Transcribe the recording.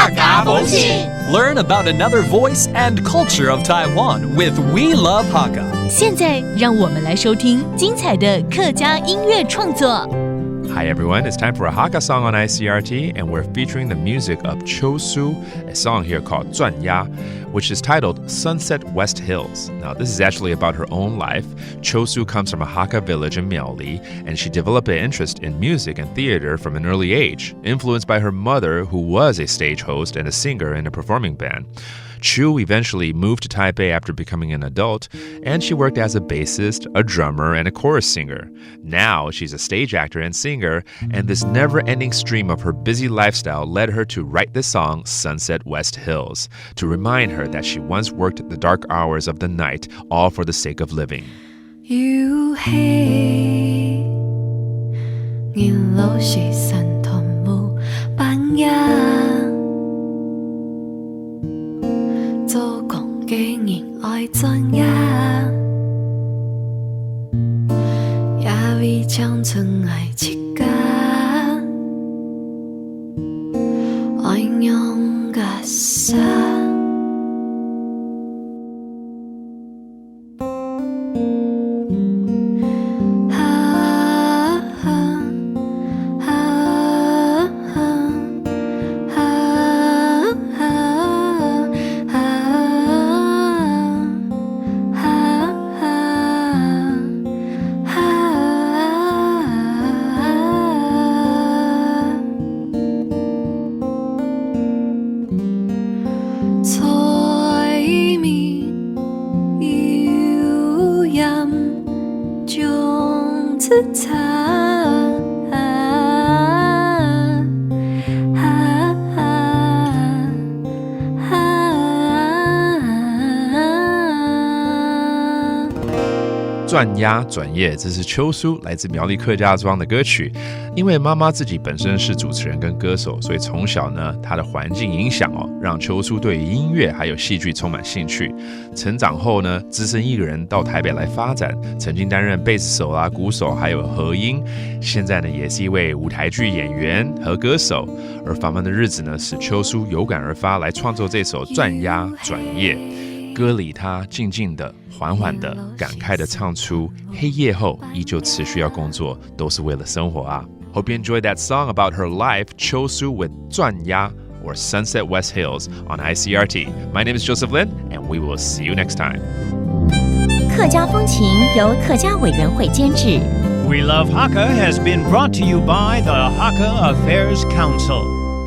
客家风情 Learn about another voice and culture of Taiwan with We Love Hakka. 现在让我们来收听精彩的客家音乐创作。Hi everyone, it's time for a Hakka song on ICRT, and we're featuring the music of邱舒, a song here called 转呀, which is titled Sunset West Hills. Now this is actually about her own life.邱舒comes from a Hakka village in苗栗, and she developed an interest in music and theater from an early age, influenced by her mother, who was a stage host and a singer in a performing band. Chu eventually moved to Taipei after becoming an adult, and she worked as a bassist, a drummer, and a chorus singer. Now she's a stage actor and singer, and this never-ending stream of her busy lifestyle led her to write the song Sunset West Hills, to remind her that she once worked the dark hours of the night, all for the sake of living.转呀转夜，这是邱舒来自苗栗客家庄的歌曲。因为妈妈自己本身是主持人跟歌手，所以从小呢，她的环境影响让邱舒对于音乐还有戏剧充满兴趣。成长后呢，只身一人到台北来发展，曾经担任Bass手啊、鼓手还有合音。现在呢，也是一位舞台剧演员和歌手。而繁忙的日子呢，使邱舒有感而发，来创作这首《转呀转夜》。歌里他静静的、缓缓的、感慨的唱出黑夜后依旧持续要工作，都是为了生活啊。Hope you enjoyed that song about her life, 邱舒 with 转呀 or Sunset West Hills on ICRT. My name is Joseph Lin, and we will see you next time. 客家风情由客家委员会监制。We Love Hakka has been brought to you by the Hakka Affairs Council.